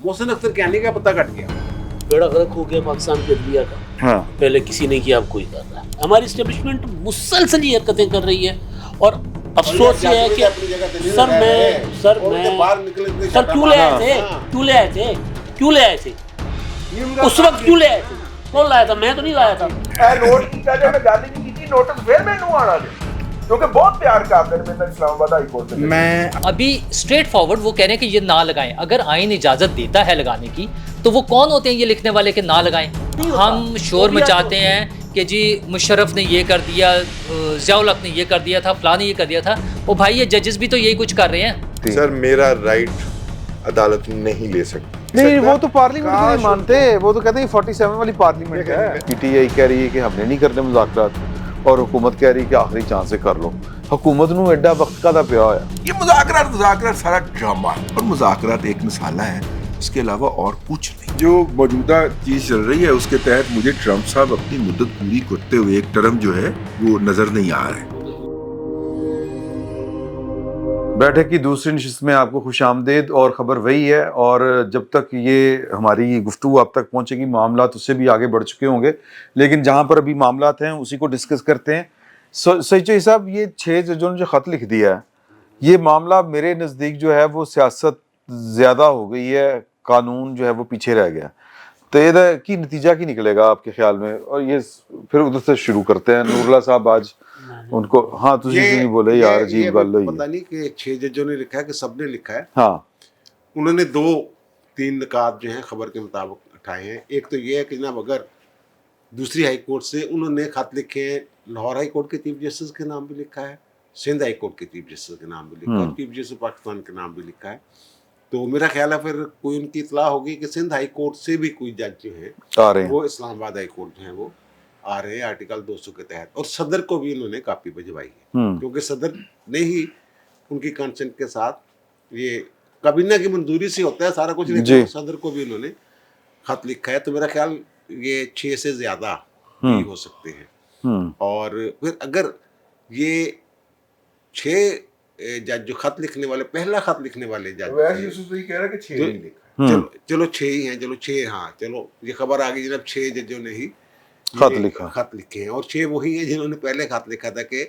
मोहसिन अख्तर कियानी का पता कट गया, बेड़ा गर्क हो गया पाकिस्तान के अदलिया का। हाँ पहले किसी ने किया, अब कोई कर रहा है। हमारी इस्टेब्लिशमेंट मुसलसल ये हरकतें कर रही है और अफसोस ये है कि सर क्यों ले आए थे, क्यों ले आए थे उस वक्त, क्यों ले आए थे, कौन लाया था? मैं तो नहीं लाया था। नोट किया जो मैं गाली नहीं की थी, नोटिस फिर मैनू आना दे, क्योंकि बहुत प्यार करते हैं मेरे इस्लामाबाद हाई कोर्ट से। मैं अभी स्ट्रेट फॉरवर्ड वो कह रहे हैं कि ये ना लगाएं। अगर आइन इजाजत देता है लगाने की तो वो कौन होते हैं ये लिखने वाले कि ना लगाएं? हम शोर मचाते हैं कि जी मुशर्रफ ने ये कर दिया, ज़ियाउल हक ने ये कर दिया था, फलां ने ये कर दिया था। ओ भाई, ये जजेस भी तो यही कुछ कर रहे हैं। सर मेरा राइट अदालत नहीं ले सकती। नहीं, वो तो पार्लियामेंट को नहीं मानते, वो तो कहते हैं 47 वाली पार्लियामेंट है। पीटीआई कह रही है कि हमने नहीं करने मुज़ाकरात और हुकूमत कह रही है कि आखिरी चांस से कर लो। हुकूमत नूं एडा वक्त का पिया होया। ये मुज़ाकरात सारा ड्रामा है, और मुज़ाकरात एक मिसाला है, इसके अलावा और कुछ नहीं। जो मौजूदा चीज चल रही है उसके तहत मुझे ट्रंप साहब अपनी मुद्दत पूरी करते हुए एक टर्म जो है वो नजर नहीं आ रहा है। बैठक की दूसरी नशिस्त में आपको खुशामदीद, और ख़बर वही है, और जब तक ये हमारी गुफ्तगू आप तक पहुँचेगी मामलात उससे भी आगे बढ़ चुके होंगे, लेकिन जहाँ पर अभी मामलात हैं उसी को डिस्कस करते हैं। सईद साहब, ये 6 जजों ने जो ख़त लिख दिया है, ये मामला मेरे नज़दीक जो है वो सियासत ज़्यादा हो गई है, कानून जो है वो पीछे रह गया। तो ये की नतीजा की निकलेगा आपके ख्याल में? और ये फिर उधर से शुरू करते हैं। नूरुल्लाह साहब आज उनको, हाँ तुझे नहीं बोले यार, अजीब गल हुई पता नहीं कि 6 जजों ने लिखा है कि सबने लिखा है। हाँ, उन्होंने 2-3 निकात जो हैं खबर के मुताबिक उठाए हैं। एक तो ये है कि जनाब अगर दूसरी हाई कोर्ट से उन्होंने खत लिखे हैं, लाहौर हाई कोर्ट के चीफ जस्टिस के नाम भी लिखा है, सिंध हाई कोर्ट के चीफ जस्टिस के नाम भी लिखा है, चीफ जस्टिस पाकिस्तान के नाम भी लिखा है। तो मेरा ख्याल है फिर कोई उनकी इतला होगी कि सिंध हाई कोर्ट से भी कोई जज जो है आ रहे हैं, वो इस्लामाबाद हाई कोर्ट जो है वो आ रहे हैं आर्टिकल 200 के तहत। और सदर को भी उन्होंने कापी भिजवाई है, क्योंकि सदर ने ही उनकी कंसेंट के साथ, ये काबीना की मंजूरी से होता है सारा कुछ, लेकिन सदर को भी उन्होंने खत लिखा है। तो मेरा ख्याल ये 6 से ज्यादा भी हो सकते हैं। और फिर अगर ये 6 जज जो खत लिखने वाले, पहला खत लिखने वाले जज, कह रहा कि 6 नहीं लिखा, चलो 6 ही हैं, चलो 6, हाँ चलो ये खबर आ गई जनाब 6 जजों ने ही खत लिखे हैं, और 6 वही हैं जिन्होंने पहले खत लिखा था कि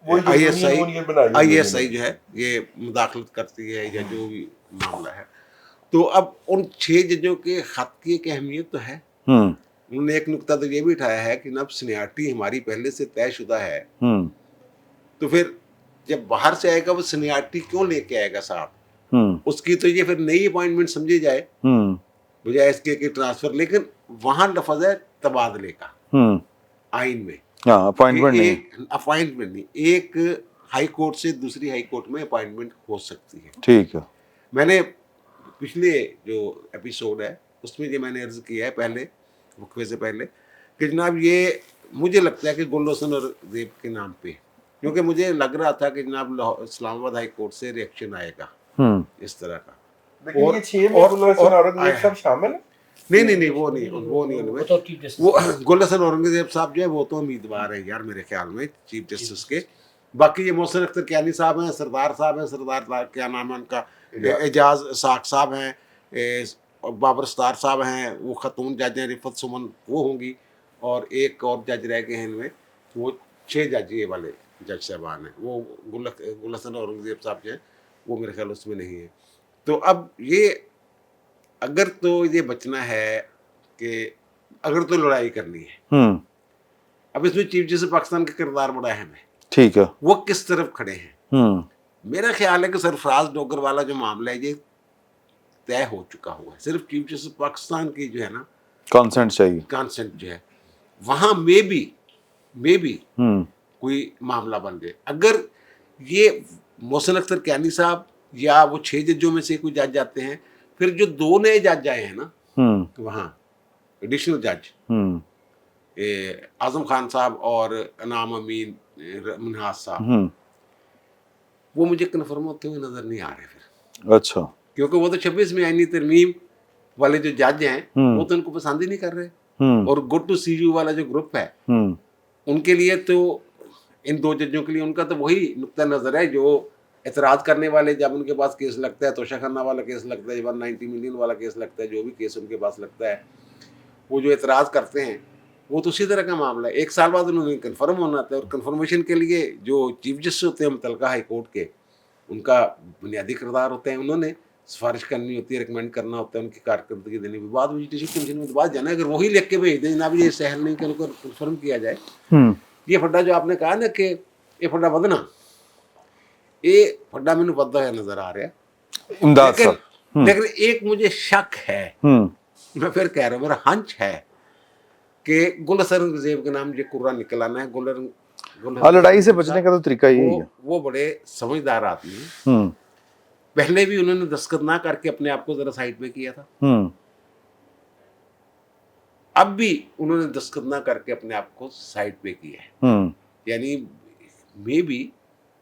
ISI जो है ये मुदाखलत करती है या जो भी मामला है। तो अब उन 6 जजों के खत की एक अहमियत तो है। उन्होंने एक नुक्ता तो ये भी उठाया है कि नब सीनियरिटी हमारी पहले से तयशुदा है, तो फिर जब बाहर से आएगा वो सीनियरिटी क्यों लेके आएगा साहब? उसकी तो ये फिर नई अपॉइंटमेंट समझी जाए बजाय इसके कि ट्रांसफर। लेकिन वहां लफ्ज है तबादले का आइन में, अपॉइंटमेंट नहीं। एक हाई कोर्ट से दूसरी हाई कोर्ट में अपॉइंटमेंट हो सकती है। ठीक है, मैंने पिछले जो एपिसोड है उसमें ये मैंने अर्ज किया है पहले वक्फे से पहले कि जनाब ये मुझे लगता है कि गुल हसन और ज़ेब के नाम पे, क्योंकि मुझे लग रहा था कि जनाब इस्लामाबाद हाई कोर्ट से रिएक्शन आएगा इस तरह का। लेकिन ये 6 में गुल हसन औरंगजेब सब शामिल है? नहीं वो नहीं वो गुल हसन औरंगजेब साहब जो है वो तो उम्मीदवार है यार मेरे ख्याल में चीफ जस्टिस के। बाकी ये मोहसिन अख्तर कियानी साहब हैं, सरदार साहब हैं, सरदार क्या नाम है उनका, एजाज साख साहब हैं, बाबर स्टार साहब हैं, वो खतून जज हैं, रिफत सुमन वो होंगी, और एक और जज रह गए हैं इनमें, वो 6 जज ये वाले जज साहबान हैं। वो गुल हसन औरंगजेब साहब जो हैं वो मेरे ख्याल उसमें नहीं है। तो अब ये अगर तो ये बचना है कि अगर तो लड़ाई करनी है, अब इसमें चीफ जस्टिस पाकिस्तान का किरदार बड़ा अहम है। ठीक है, वो किस तरफ खड़े हैं? मेरा ख्याल है कि सरफराज डोगर वाला जो मामला है ये तय हो चुका हुआ है। सिर्फ चीफ जस्टिस पाकिस्तान की जो है ना कंसेंट चाहिए, कंसेंट जो है वहां में भी कोई मामला बन गए। अगर ये मोहसिन अख्तर कियानी साहब या वो 6 जजों में से कोई जज जाते हैं, फिर जो 2 नए जज आए हैं ना वहाँ एडिशनल जज आजम खान साहब और अनाम अमीन मुनहास साहब, वो मुझे कन्फर्म होते हुए नजर नहीं आ रहे फिर। अच्छा, क्योंकि वो तो 26 में आईनी तरमीम वाले जो जज हैं वो तो उनको पसंद ही नहीं कर रहे, और गुड टू सी यू वाला जो ग्रुप है उनके लिए तो इन 2 जजों के लिए उनका तो वही नुक्ता नजर है जो एतराज़ करने वाले जब उनके पास केस लगता है, तोशा खाना वाला केस लगता है, 190 मिलियन वाला केस लगता है, जो भी केस उनके पास लगता है, वो जो एतराज़ करते हैं वो तो उसी तरह का मामला है। 1 साल बाद उन्होंने कन्फर्म होना था, और कन्फर्मेशन के लिए जो चीफ जस्टिस होते हैं मुतलका हाई कोर्ट के, उनका बुनियादी किरदार होता है, उन्होंने सिफारिश करनी होती है, रिकमेंड करना होता है, उनकी कारकर्दगी देने के बाद जुडिशल कमीशन में बात जाना है। अगर वही लिख के भेज दें जनाब ये सहल नहीं कर कन्फर्म किया जाए, ये फड्डा जो आपने कहा ना कि ये फड्डा बदना, ये फड्डा मैंने बदला है नजर आ रहा है इमदाद साहब, लेकिन एक मुझे शक है, मैं फिर कह रहा हूँ, मेरा हंच है कि गुल हसन रंगजेब के नाम ये कुर्रा निकल आना है। लड़ाई से बचने का तो तरीका यही है। वो बड़े समझदार आदमी हैं। पहले भी उन्होंने दस्तखत ना करके अपने आप को जरा साइड में किया था, अब भी उन्होंने दस्तखत ना करके अपने आप को साइड पे किया है। यानी मे भी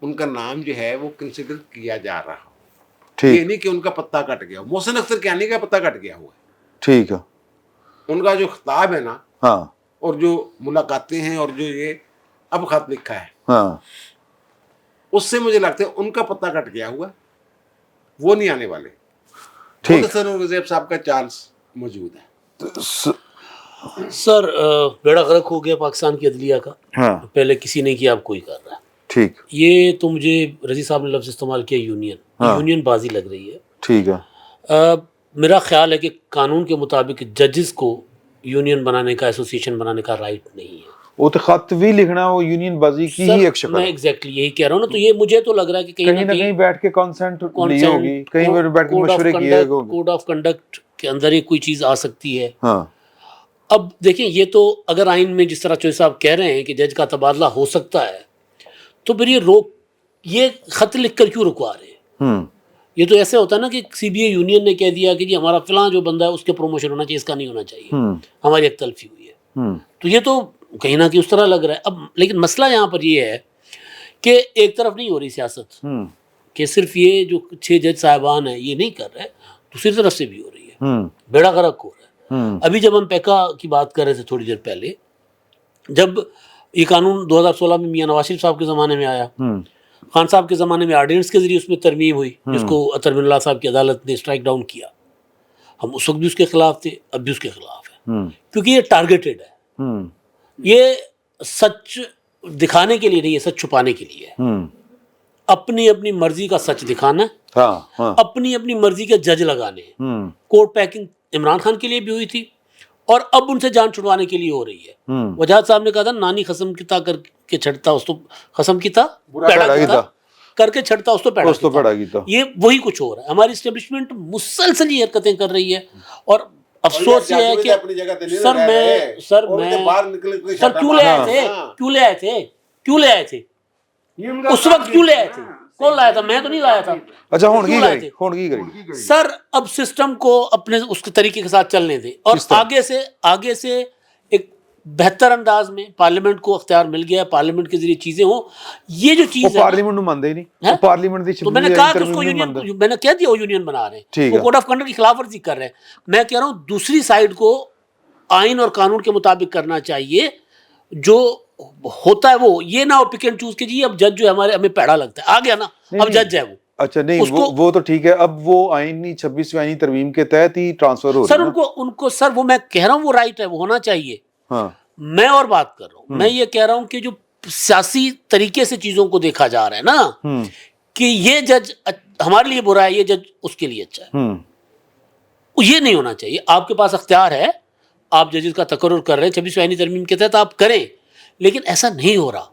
उनका नाम जो है वो कंसिडर किया जा रहा हो, ये नहीं कि उनका पत्ता कट गया हो। मोहसिन अख्तर कियानी का पत्ता कट गया हुआ है, ठीक है। उनका जो खिताब है ना, हाँ, और जो मुलाकातें हैं और जो ये अब खत लिखा है, हाँ, उससे मुझे लगता है उनका पत्ता कट गया हुआ, वो नहीं आने वाले। ठीक। रंगजेब साहब का चांस मौजूद है। सर बेड़ा गर्क हो गया पाकिस्तान की अदलिया का। हाँ, पहले किसी ने किया, अब कोई कर रहा है। ठीक। ये तो मुझे रजी साहब ने लफ्ज़ इस्तेमाल किया यूनियन, यूनियन बाजी लग रही है। ठीक है। मेरा ख्याल है कि कानून के मुताबिक जजेस को यूनियन बनाने का, एसोसिएशन बनाने का राइट नहीं है। वो तो खत भी लिखना, वो यूनियन बाजी की ही एक शक्ल मैं है। एग्जैक्टली यही कह रहा हूँ ना। तो ये मुझे तो लग रहा है कि कहीं ना कहीं बैठ के कंसेंट ली होगी, कहीं पर बैठ के मशवरे किए होंगे, कोड ऑफ कंडक्ट के अंदर ही कोई चीज़ आ सकती है। हाँ। अब देखें, ये तो अगर आइन में जिस तरह चौधरी साहब कह रहे हैं कि जज का तबादला हो सकता है, तो फिर ये खत लिख कर क्यों रुकवा रहे हैं? ये तो ऐसे होता है ना कि सीबीआई यूनियन ने कह दिया कि जी हमारा फिलहाल जो बंदा है उसके प्रमोशन होना चाहिए, इसका नहीं होना चाहिए, हमारी एक तलफी हुई है। तो ये तो कहीं ना कहीं उस तरह लग रहा है। अब लेकिन मसला यहाँ पर ये है कि एक तरफ नहीं हो रही सियासत, कि सिर्फ ये जो 6 जज साहिबान हैं ये नहीं कर रहे, दूसरी तरफ से भी हो रही है, बेड़ा गर्क हो रहा है। अभी जब हम पैका की बात कर रहे थे थोड़ी देर पहले, जब ये कानून 2016 में मियां नवाज शरीफ साहब के ज़माने में आया, खान साहब के ज़माने में आर्डिनेंस के जरिए उसमें तरमीम हुई, जिसको अतर बिन साहब की अदालत ने स्ट्राइक डाउन किया। हम उस वक्त भी उसके खिलाफ थे, अब भी उसके खिलाफ है, क्योंकि ये टारगेटेड है। ये सच दिखाने के लिए नहीं है, सच छुपाने के लिए है। अपनी अपनी मर्जी का सच दिखाना, अपनी अपनी मर्जी के जज लगाने। कोर्ट पैकिंग इमरान खान के लिए भी हुई थी और अब उनसे जान छुड़वाने के लिए हो रही है। वजाहत साहब ने कहा था नानी खसम किता करके छड़ता उस तो खसम किता पैड़ा किता करके छड़ता उस तो पैड़ा किता। ये वही कुछ हो रहा है। हमारी एस्टेब्लिशमेंट मुसलसल ये हरकतें कर रही है और अफसोस ये है कि सर क्यों ले आए थे उस वक्त, क्यों ले आए थे? कौन लाया था? मैं तो नहीं लाया था। अच्छा, होने की करी सर, अब सिस्टम को अपने उसके तरीके के साथ चलने दे और आगे से एक बेहतर अंदाज में पार्लियामेंट को अख्तियार मिल गया, पार्लियामेंट के जरिए चीजें हो। ये जो चीज है पार्लियामेंट मानते ही नहीं, पार्लियामेंट तो मैंने कहा कि उसको यूनियन, मैंने कह दिया वो यूनियन बना रहे हैं, वो कोड ऑफ कंडक्ट की खिलाफ वर्जी कर रहे हैं। मैं कह रहा हूँ दूसरी साइड को आइन और कानून के मुताबिक करना चाहिए, जो होता है वो ये ना हो पिक एंड चूज के जी अब जज जो है हमें पैड़ा लगता है, आ गया ना, अब जज है वो। अच्छा नहीं, वो तो ठीक है, अब वो आईनी 26वीं आईनी तरमीम के तहत ही ट्रांसफर हो सर उनको सर वो मैं कह रहा हूँ वो राइट है, वो होना चाहिए। हाँ। मैं और बात कर रहा हूँ, मैं ये कह रहा हूँ कि जो सियासी तरीके से चीजों को देखा जा रहा है ना, कि ये जज हमारे लिए बुरा है, ये जज उसके लिए अच्छा है, ये नहीं होना चाहिए। आपके पास अख्तियार है, आप जजेस का तकर्रुर कर रहे हैं 26वीं आईनी तरमीम के तहत, आप करें, लेकिन ऐसा नहीं हो रहा।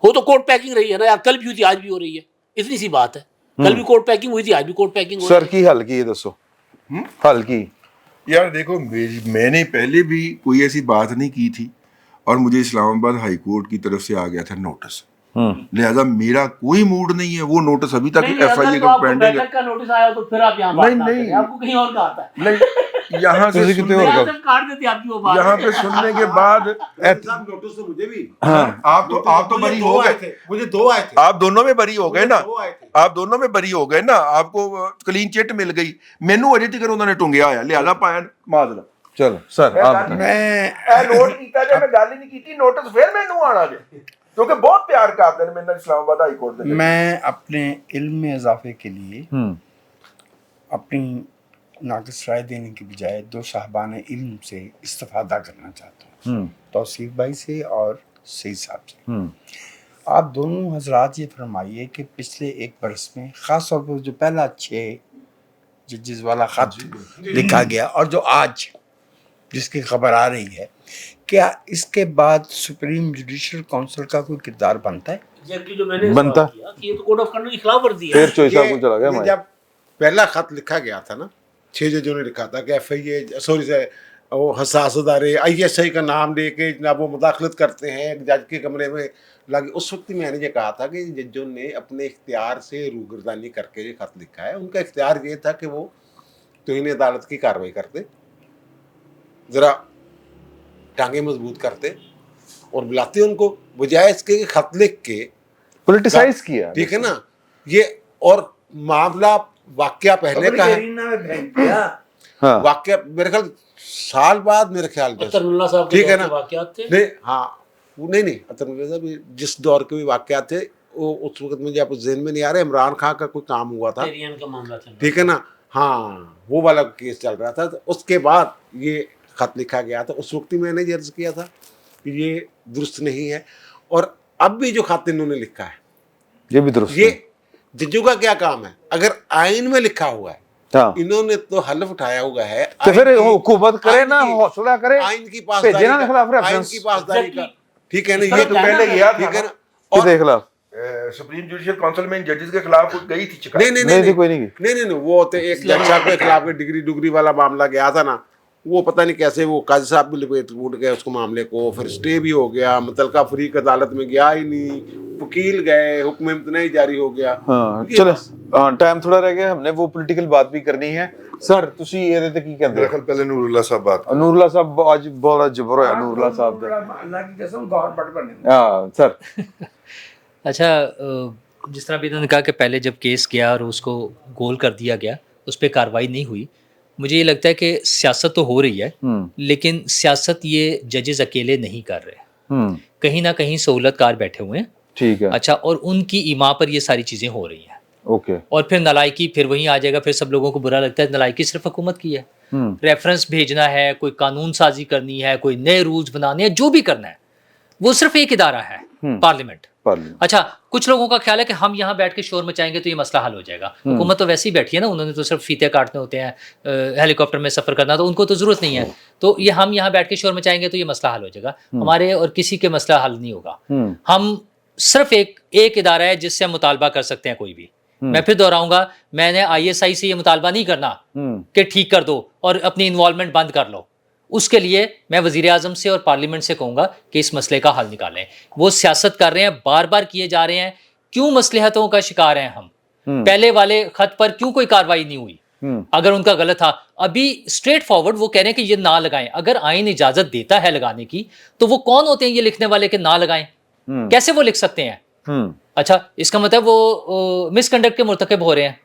हो तो कोर्ट पैकिंग रही है ना यार, कल भी हुई थी, आज भी हो रही है, इतनी सी बात है। कल भी कोर्ट पैकिंग हुई थी, आज भी कोर्ट पैकिंग हो रही है। सर की हल की है, दसो हल की। यार देखो, मैंने पहले भी कोई ऐसी बात नहीं की थी और मुझे इस्लामाबाद हाई कोर्ट की तरफ से आ गया था नोटिस, लिहाजा मेरा कोई मूड नहीं है। वो नोटिस अभी तक एफआईए का पेंडिंग है। नोटिस आया तो फिर आप यहाँ नहीं, आपको कहीं और का आता है। नहीं, यहाँ से यहाँ पे सुनने के बाद नोटिस तो मुझे भी, आप तो बरी हो गए थे, मुझे 2 आए थे, आप दोनों में बरी हो गए ना, आप दोनों में बरी हो गए ना, आपको क्लीन चिट मिल गई, मैनू अजे तक उन्होंने टुंगिया आया, लिहाजा पाया माजरा। चलो सर, आप मैं नोट कीता जे, मैं गल ही नहीं कीती, नोटिस फिर मैनू आना जे। क्योंकि बहुत प्यार करते हैं मेरे नाल इस्लामाबाद हाई कोर्ट दे। मैं अपने इल्म में इजाफे के लिए अपनी नाक़िस राय देने की बजाय दो साहबान इल्म से इस्तिफादा करना चाहता हूँ, तौसीफ भाई से और सईद साहब से। आप दोनों हजरात ये फरमाइए कि पिछले एक बरस में ख़ास तौर पर जो पहला 6 जजेस वाला ख़त लिखा गया और जो आज जिसकी खबर आ रही है, क्या इसके बाद सुप्रीम जुडिशल काउंसिल का कोई किरदार बनता है? जो मैंने बनता किया कि ये तो कोड ऑफ कंडक्ट की खिलाफ वर्जी है। फिर चॉइस आपको चला गया ये हमारे। जब पहला खत लिखा गया था ना, 6 जजों ने लिखा था कि FIA सॉरी से वो हसास अदारे ISI का नाम लेके जनाब वो मुदाखलत करते हैं एक जज के कमरे में लगे, उस वक्त मैंने ये कहा था कि जजों ने अपने इख्तियार से रूगर्दानी करके ये खत लिखा है। उनका इख्तियार ये था कि वो तौहीन अदालत की कार्रवाई करते, ज़रा टांगे मजबूत करते और बुलाते उनको, बजाय इसके कि खत लिख के पॉलिटिसाइज किया, ठीक है ना ये। और मामला वाकया पहले का है, हाँ वाकया मेरे ख्याल साल बाद मेरे ख्याल से, अतरुल्लाह साहब के ठीक है दौर ना, के वाक़यात थे। नहीं हाँ वो नहीं अतरुल्लाह साहब जिस दौर के भी वाकयात थे वो उस वक्त मुझे आप ज़हन में नहीं आ रहा, इमरान खान का कोई काम हुआ था, टेरियन का मामला था, ठीक है ना, हाँ वो वाला केस चल रहा था। तो उसके बाद ये खत लिखा गया था, उस वक्त ही मैंने ये अर्ज किया था कि ये दुरुस्त नहीं है। और अब भी जो खत इन्होंने लिखा है ये भी दुरुस्त ये जजों का क्या काम है? अगर आइन में लिखा हुआ है, हाँ इन्होंने तो हलफ उठाया हुआ है, तो फिर आइन की- हुकूमत करे आइन ना, की- हौसला करे, आइन की पासदारी भेजे ना खिलाफ का, आइन रेफरेंस। की पासदारी का, ठीक है ना, इसका ये तो क्या पहले है? गया था, ठीक है ना। और देख ला सुप्रीम जुडिशियल काउंसिल में इन जजेस के खिलाफ गई थी शिकायत। नहीं नहीं थी, कोई नहीं की। नहीं वो तो एक जज साहब के खिलाफ डिग्री डुगरी वाला मामला गया था ना, वो पता नहीं कैसे वो काजी साहब भी लपेट उठ गए उसको मामले को, फिर स्टे भी हो गया, मुतलका फरीक अदालत में गया ही नहीं, वकील गए, हुक्म इम्तनाई जारी हो गया। हाँ ये चलो बस। टाइम थोड़ा रह गया, हमने वो पॉलिटिकल बात भी करनी है। सर ਤੁਸੀਂ ਇਹਦੇ ਤੇ ਕੀ ਕਹਿੰਦੇ मेरा ख्याल पहले नूरुल्लाह साहब बात ਨੂਰੁੱਲਾ ਸਾਹਿਬ ਅੱਜ ਬੜਾ ਜ਼ਬਰ ਹੋਇਆ ਨੂਰੁੱਲਾ ਸਾਹਿਬ ਦਾ। अल्लाह की कसम गवर्नमेंट बने। हाँ सर अच्छा, जिस तरह भी इन्होंने कहा कि पहले जब केस गया और उसको गोल कर दिया गया, उस पर कार्रवाई नहीं हुई, मुझे ये लगता है कि सियासत तो हो रही है, लेकिन सियासत ये जजेस अकेले नहीं कर रहे, कहीं ना कहीं सहूलतकार बैठे हुए हैं। ठीक है, अच्छा, और उनकी ईमा पर ये सारी चीज़ें हो रही हैं। ओके। और फिर नलायकी फिर वहीं आ जाएगा, फिर सब लोगों को बुरा लगता है, नलायकी सिर्फ हुकूमत की है। रेफरेंस भेजना है, कोई कानून साजी करनी है, कोई नए रूल्स बनाने हैं, जो भी करना है वो सिर्फ एक इदारा है, पार्लियामेंट। अच्छा, कुछ लोगों का ख्याल है कि हम यहाँ बैठ के शोर मचाएंगे तो ये मसला हल हो जाएगा। हुकूमत तो वैसे ही बैठी है ना, उन्होंने तो सिर्फ फीते काटने होते हैं, हेलीकॉप्टर में सफ़र करना, तो उनको तो ज़रूरत नहीं है। तो ये हम यहाँ बैठ के शोर मचाएंगे तो ये मसला हल हो जाएगा, हमारे और किसी के मसला हल नहीं होगा। हम सिर्फ एक इदारा है जिससे हम मुतालबा कर सकते हैं कोई भी। मैं फिर दोहराऊंगा, मैंने ISI से ये मुतालबा नहीं करना कि ठीक कर दो और अपनी इन्वॉल्वमेंट बंद कर लो। उसके लिए मैं वज़ीर आज़म से और पार्लियामेंट से कहूँगा कि इस मसले का हल निकालें। वो सियासत कर रहे हैं, बार बार किए जा रहे हैं, क्यों मसलहतों का शिकार हैं हम? पहले वाले खत पर क्यों कोई कार्रवाई नहीं हुई? अगर उनका गलत था, अभी स्ट्रेट फॉरवर्ड वो कह रहे हैं कि ये ना लगाएं। अगर आइन इजाज़त देता है लगाने की, तो वो कौन होते हैं ये लिखने वाले कि ना लगाएं? कैसे वो लिख सकते हैं? अच्छा, इसका मतलब वो मिसकंडक्ट के मुर्तकब हो रहे हैं।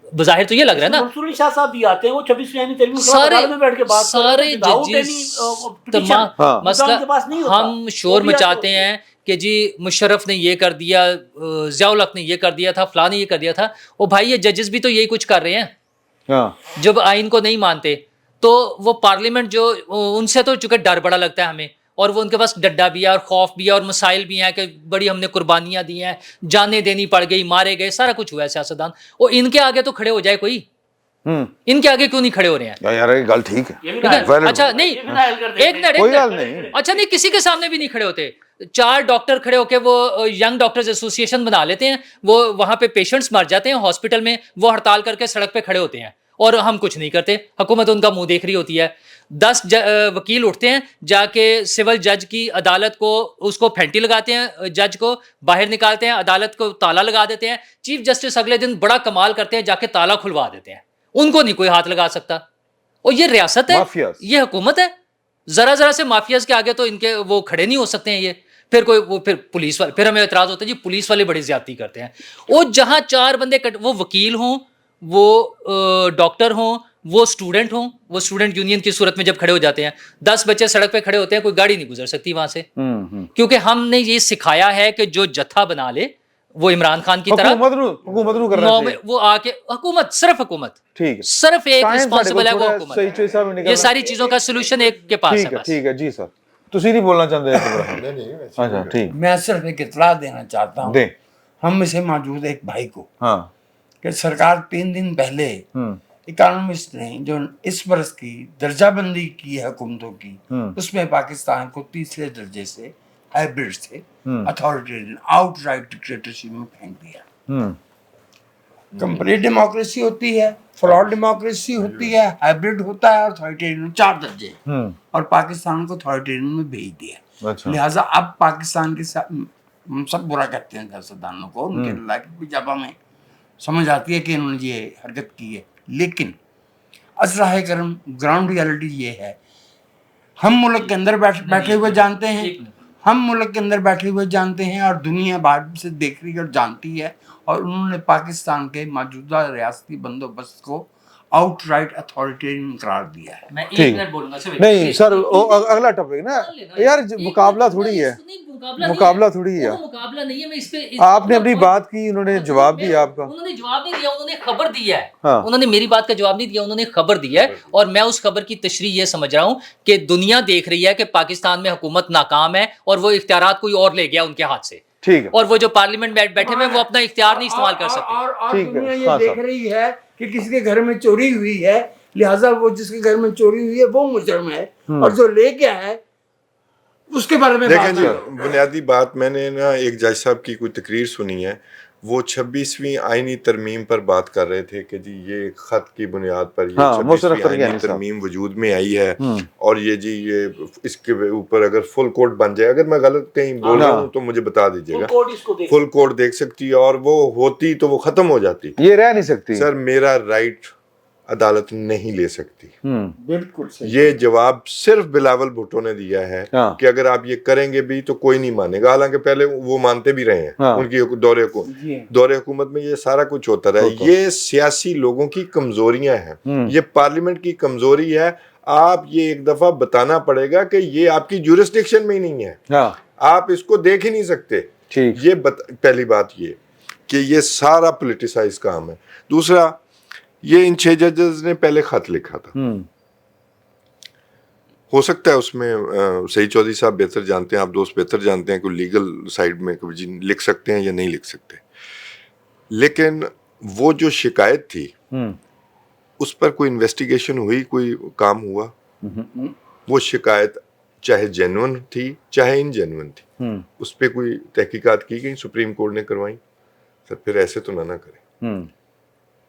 बज़ाहिर तो ये लग रहा है ना। मंसूर अली शाह साहब भी आते हैं, वो 26 यानी सारे में बैठ के बात सारे जजेस मसला हम शोर मचाते हैं कि जी मुशर्रफ ने ये कर दिया, ज़ियाउल हक ने ये कर दिया था, फलां ने ये कर दिया था। ओ भाई, ये जजेस भी तो यही कुछ कर रहे हैं। जब आइन को नहीं मानते तो वो पार्लियामेंट जो उनसे तो चूंकि डर बड़ा लगता है हमें, और वो उनके पास डड्डा भी है और खौफ भी है और मसाइल भी हैं कि बड़ी हमने कुर्बानियां दी हैं, जानें देनी पड़ गई, मारे गए, सारा कुछ हुआ है सियासतदान। और इनके आगे तो खड़े हो जाए कोई, इनके आगे क्यों नहीं खड़े हो रहे हैं? यार ये गल ठीक है, ठीक है? अच्छा नहीं, एक मिनट, कोई गल नहीं। अच्छा नहीं, किसी के सामने भी नहीं खड़े होते। 4 डॉक्टर खड़े होके वो यंग डॉक्टर्स एसोसिएशन बना लेते हैं, वो वहां पे पेशेंट्स मर जाते हैं हॉस्पिटल में, वो हड़ताल करके सड़क पे खड़े होते हैं और हम कुछ नहीं करते। हुकूमत उनका मुंह देख रही होती है। 10 वकील उठते हैं, जाके सिविल जज की अदालत को उसको फेंटी लगाते हैं, जज को बाहर निकालते हैं, अदालत को ताला लगा देते हैं। चीफ जस्टिस अगले दिन बड़ा कमाल करते हैं, जाके ताला खुलवा देते हैं, उनको नहीं कोई हाथ लगा सकता। और ये रियासत है, ये हुकूमत है। जरा जरा से माफियाज के आगे तो इनके वो खड़े नहीं हो सकते हैं। ये फिर पुलिस वाले, फिर हमें एतराज होता है जी पुलिस वाले बड़ी ज्यादती करते हैं। वो जहां 4 बंदे वो वकील हों, वो डॉक्टर हों, وہ اسٹوڈنٹ ہوں, وہ اسٹوڈنٹ یونین کی صورت میں جب کھڑے ہو جاتے ہیں, 10 بچے سڑک پہ کھڑے ہوتے ہیں, کوئی گاڑی نہیں گزر سکتی وہاں سے, کیونکہ ہم نے یہ سکھایا ہے کہ جو جتھا بنا لے وہ عمران خان کی طرح حکومت نو کرنا چاہیے, وہ آ کے حکومت, صرف حکومت, ٹھیک ہے, صرف ایک رسپانسبل ہے وہ حکومت. یہ ساری چیزوں کا سولوشن ایک کے پاس ہے. ٹھیک ہے جی سر, تسی نہیں بولنا چاہتے ہیں؟ اچھا ٹھیک, میں صرف ایک اطلاع دینا چاہتا ہوں دیں. ہم میں سے موجود ایک بھائی کو ہاں کہ سرکار 3 دن پہلے اکانومسٹ نے جو اس برس کی درجہ بندی کی ہے حکومتوں کی, اس میں پاکستان کو تیسرے درجے سے ہائبرڈ سے اتھارٹیرین آؤٹ رائٹ ڈکٹیٹرشپ میں پھینک دیا. کمپلیٹ ڈیموکریسی ہوتی ہے, فلاڈ ڈیموکریسی ہوتی ہے, ہائبرڈ ہوتا ہے, اور اتھارٹیرین میں 4 درجے, اور پاکستان کو اتھارٹیرین میں بھیج دیا. لہٰذا اب پاکستان کے ہم سب برا کہتے ہیں سیاستدانوں کو, ان کے اللہ کی جب ہمیں سمجھ آتی ہے کہ انہوں نے یہ حرکت کی ہے, لیکن ازراہ کرم گراؤنڈ ریالٹی یہ ہے, ہم ملک کے اندر بیٹھے ہوئے جانتے ہیں, ہم ملک کے اندر بیٹھے ہوئے جانتے ہیں, اور دنیا باہر سے دیکھ رہی ہے اور جانتی ہے, اور انہوں نے پاکستان کے موجودہ ریاستی بندوبست کو آؤٹ رائٹ اتھارٹیرین قرار دیا ہے. میں 1 منٹ بولوں گا سر. نہیں سر, اگلا ٹاپک نا یار, مقابلہ تھوڑی ہے, مقابلہ تھوڑی ہے, مقابلہ نہیں ہے. میں اس پہ آپ نے اپنی بات کی, انہوں نے جواب دیا آپ کا. انہوں نے جواب نہیں دیا, انہوں نے خبر دیا ہے. انہوں نے میری بات کا جواب نہیں دیا, انہوں نے خبر دی ہے, اور میں اس خبر کی تشریح یہ سمجھ رہا ہوں کہ دنیا دیکھ رہی ہے کہ پاکستان میں حکومت ناکام ہے, اور وہ اختیارات کوئی اور لے گیا ان کے ہاتھ سے. ٹھیک ہے, اور وہ جو پارلیمنٹ میں بیٹھے ہوئے وہ اپنا اختیار نہیں استعمال کر سکتے. اور دنیا یہ دیکھ رہی ہے کہ کسی کے گھر میں چوری ہوئی ہے, لہٰذا وہ جس کے گھر میں چوری ہوئی ہے وہ مجرم ہے, اور جو لے گیا ہے اس کے بارے میں دیکھیں جی, بنیادی بات میں نے نا ایک جج صاحب کی کوئی تقریر سنی ہے, وہ 26ویں آئینی ترمیم پر بات کر رہے تھے کہ جی یہ خط کی بنیاد پر یہ 26ویں آئینی ترمیم وجود میں آئی ہے, اور یہ جی یہ اس کے اوپر اگر فل کوڈ بن جائے, اگر میں غلط کہیں بول رہا ہوں تو مجھے بتا دیجیے گا, فل کوڈ دیکھ سکتی ہے, اور وہ ہوتی تو وہ ختم ہو جاتی, یہ رہ نہیں سکتی. سر میرا رائٹ عدالت نہیں لے سکتی. بالکل یہ جواب صرف بلاول بھٹو نے دیا ہے کہ اگر آپ یہ کریں گے بھی تو کوئی نہیں مانے گا, حالانکہ پہلے وہ مانتے بھی رہے ہیں, ان کی دور حکومت میں یہ سارا کچھ ہوتا رہا. یہ سیاسی لوگوں کی کمزوریاں ہیں, یہ پارلیمنٹ کی کمزوری ہے. آپ یہ ایک دفعہ بتانا پڑے گا کہ یہ آپ کی جورسڈکشن میں ہی نہیں ہے, آپ اس کو دیکھ ہی نہیں سکتے. یہ پہلی بات یہ کہ یہ سارا پولیٹیسائز کام ہے. دوسرا, یہ ان 6 ججز نے پہلے خط لکھا تھا, ہو سکتا ہے اس میں سعید چودھری صاحب بہتر جانتے ہیں, آپ دوست بہتر جانتے ہیں کہ لیگل سائیڈ میں لکھ سکتے ہیں یا نہیں لکھ سکتے, لیکن وہ جو شکایت تھی اس پر کوئی انویسٹیگیشن ہوئی, کوئی کام ہوا؟ وہ شکایت چاہے جینون تھی چاہے ان جینون تھی, اس پہ کوئی تحقیقات کی گئی, سپریم کورٹ نے کروائی. سر پھر ایسے تو نہ کریں,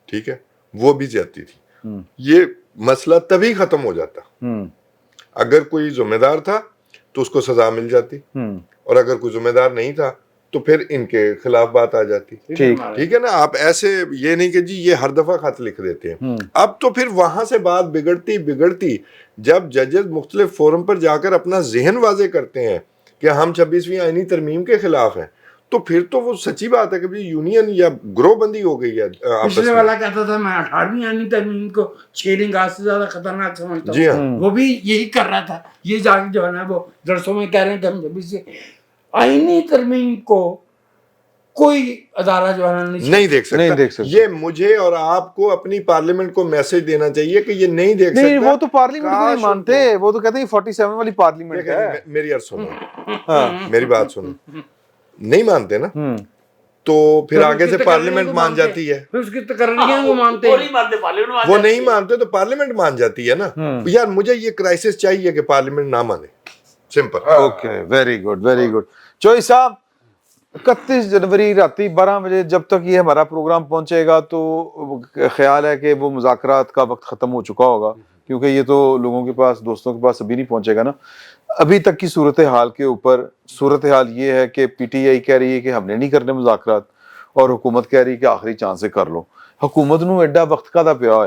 ٹھیک ہے, وہ بھی زیادتی تھی. یہ مسئلہ تبھی ختم ہو جاتا اگر کوئی ذمہ دار تھا تو اس کو سزا مل جاتی, اور اگر کوئی ذمہ دار نہیں تھا تو پھر ان کے خلاف بات آ جاتی. ٹھیک ہے نا, آپ ایسے یہ نہیں کہ جی یہ ہر دفعہ خط لکھ دیتے ہیں. اب تو پھر وہاں سے بات بگڑتی جب ججز مختلف فورم پر جا کر اپنا ذہن واضح کرتے ہیں کہ ہم 26ویں آئینی ترمیم کے خلاف ہیں, تو پھر تو وہ سچی بات ہے کہ یونین یا گروہ بندی ہو گئی ہے. پچھلے والا کہتا تھا میں 18ویں آئینی ترمیم کو چیلنگ آج سے زیادہ خطرناک سمجھتا ہوں. جی ہاں, وہ بھی یہی کر رہا تھا. یہ جا کے جو ہے نا وہ درسوں میں کہہ رہے ہیں کہ ہم جب سے آئینی ترمیم کو کوئی ادارہ جو ہے نہیں دیکھ سکتا. یہ مجھے اور آپ کو اپنی پارلیمنٹ کو میسج دینا چاہیے کہ یہ نہیں دیکھ سکتا. نہیں, وہ تو پارلیمنٹ کو نہیں مانتے, وہ تو کہتے ہیں 47 والی پارلیمنٹ ہے. میری عرض سنو, میری بات سنو, نہیں مانتے نا تو پھر آگے سے پارلیمنٹ مان جاتی ہے. وہ نہیں مانتے تو پارلیمنٹ مان جاتی ہے نا. یار مجھے یہ کرائسس چاہیے کہ پارلیمنٹ نہ مانے, simple. Okay, very good very good. چوئی صاحب, 31 جنوری راتی 12 بجے جب تک یہ ہمارا پروگرام پہنچے گا تو خیال ہے کہ وہ مذاکرات کا وقت ختم ہو چکا ہوگا, کیونکہ یہ تو لوگوں کے پاس, دوستوں کے پاس ابھی نہیں پہنچے گا نا. ابھی تک کی صورتحال کے اوپر صورتحال یہ ہے کہ پی ٹی آئی کہہ رہی ہے کہ ہم نے نہیں کرنے مذاکرات, اور حکومت کہہ رہی ہے کہ آخری چانس سے کر لو. حکومت نو ایڈا وقت کا دا پیا ہوا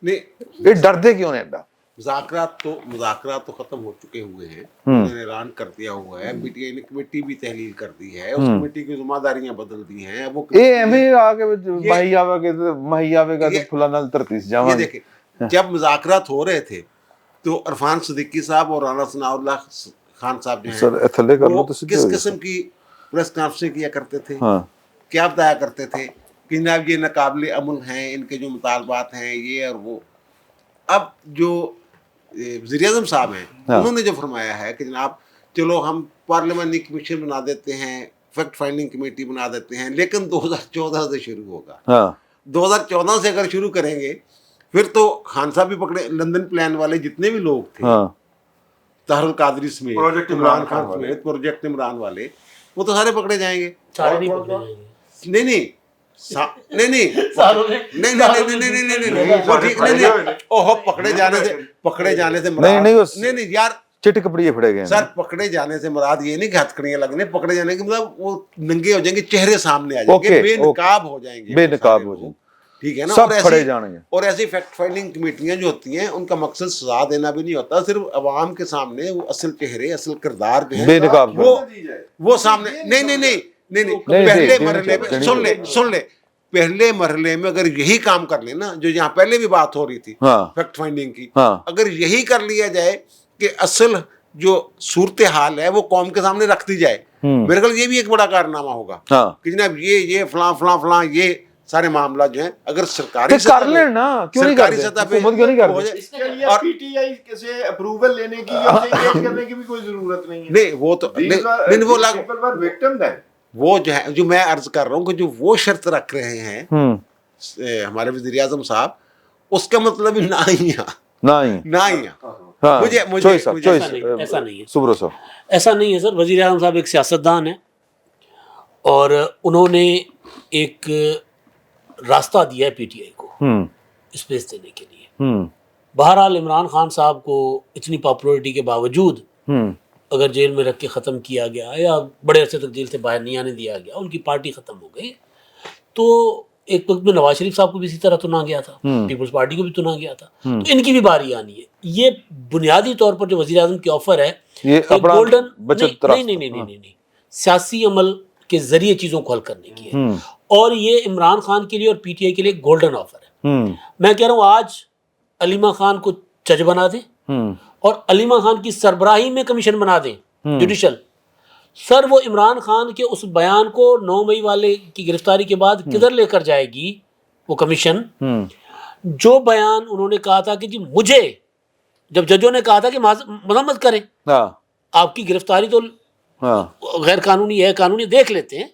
نہیں, یہ ڈردے کیوں نے ایڈا؟ مذاکرات تو ختم ہو چکے ہوئے ہیں, انہوں نے اعلان کر دیا ہوا ہے. پی ٹی آئی نے کمیٹی بھی تحلیل کر دی ہے, اس کمیٹی کی ذمہ داریاں بدل دی ہیں. وہ اے ایم اے آ کے مہی آوے گا تو پھلا نال دھرتی سے جاواں. دیکھیں जब मुज़ाकरात हो रहे थे तो इरफान सिद्दीकी साहब और राना सनाउल्लाह खान साहब जो सर थल्ले कर लो वो तो सीधे किस हो किस्म की प्रेस कॉन्फ्रेंस किया करते थे, हाँ क्या बताया करते थे कि जनाब ये नाकाबिले अमल हैं, इनके जो मुतालबात हैं ये और वो। अब जो वज़ीर-ए-आज़म साहब हैं हाँ। उन्होंने जो फरमाया है कि जनाब चलो हम पार्लियामानी कमीशन बना देते हैं, फैक्ट फाइंडिंग कमेटी बना देते हैं, लेकिन 2014 से शुरू होगा। हाँ 2014 से अगर शुरू करेंगे फिर तो खान साहब भी पकड़े, लंदन प्लान वाले जितने भी लोग थे, हाँ ताहरुल कादरी समेत, प्रोजेक्ट इमरान खान समेत, प्रोजेक्ट इमरान वाले, वो तो सारे पकड़े जाएंगे। सारे नहीं पकड़े जाएंगे। नहीं नहीं नहीं नहीं सारों ने नहीं नहीं नहीं नहीं नहीं नहीं वो ठीक नहीं नहीं ओहो पकड़े जाने से नहीं, नहीं, उस- नहीं नहीं यार चिट कपड़िए फड़े गए सर, पकड़े जाने से मुराद ये नहीं कि हथकड़ियां लगने, पकड़े जाने के मतलब वो नंगे हो जाएंगे, चेहरे सामने आ जाएंगे, ओके, बेनकाब हो जाएंगे, बेनकाब वो हो सारे जाएंगे। लोग। ठीक है ना। सब और फड़े ऐसी जाएंगे। और ऐसी फैक्ट फाइंडिंग कमेटियां जो होती हैं उनका मकसद सजा देना भी नहीं होता, सिर्फ अवाम के सामने वो असल चेहरे, असल किरदार जो है बेनकाब वो सामने नहीं नहीं नहीं नहीं नहीं नहीं, पहले देनी मरहले चाहिए, में देनी सुन ले पहले मरहले में अगर यही काम कर ले ना, जो यहाँ पहले भी बात हो रही थी हाँ फैक्ट फाइंडिंग की, हाँ अगर यही कर लिया जाए कि असल जो सूरत हाल है वो कौम के सामने रख दी जाए, मेरे ख्याल ये भी एक बड़ा कारनामा होगा हाँ कि जनाब ये फलां फलां फलां ये सारे मामला जो है अगर सरकारी तो कर लें ना, क्यों नहीं सरकारी करते? सतह पे हुकूमत क्यों नहीं करती? हो जाए। इसके लिए और पीटीआई से अप्रूवल लेने की या उसे engage करने की भी कोई जरूरत नहीं है। नहीं वो तो नहीं नहीं, वो लाग people were victims then। वो जो है, जो मैं अर्ज कर रहा हूँ कि जो वो शर्त रख रहे हैं हमारे वज़ीर-ए-आज़म साहब, उसका मतलब ही ना ही यहाँ हाँ मुझे choice साहब, मुझे choice, ऐसा नहीं है। सुब्रो साहब ऐसा नहीं है सर। वज़ीर आज़म साहब एक सियासतदान है और उन्होंने एक रास्ता दिया है पीटीआई को स्पेस देने के लिए। बहरहाल इमरान खान साहब को इतनी पॉपुलरिटी के बावजूद अगर जेल में रख के ख़त्म किया गया या बड़े अरसे तक जेल से बाहर नहीं आने दिया गया, उनकी पार्टी ख़त्म हो गई, तो एक वक्त में नवाज शरीफ साहब को भी इसी तरह चुना गया था, पीपल्स पार्टी को भी चुना गया था, तो इनकी भी बारी आनी है। ये बुनियादी तौर पर जो वज़ीर आज़म की ऑफर है, ये अपना गोल्डन बचत नहीं, सियासी अमल के जरिए चीज़ों को हल करने की है, और ये इमरान खान के लिए और पीटीआई के लिए गोल्डन ऑफर है। मैं कह रहा हूँ आज अलीमा खान को जज बना दें और अलीमा खान की सरबराही में कमीशन बना दें जुडिशल। सर वो इमरान खान के उस बयान को 9 मई वाले की गिरफ्तारी के बाद किधर लेकर जाएगी वो कमीशन? जो बयान उन्होंने कहा था कि जी मुझे, जब जजों ने कहा था कि मजम्मत करें, आपकी गिरफ्तारी तो गैर कानूनी है, कानूनी देख लेते हैं,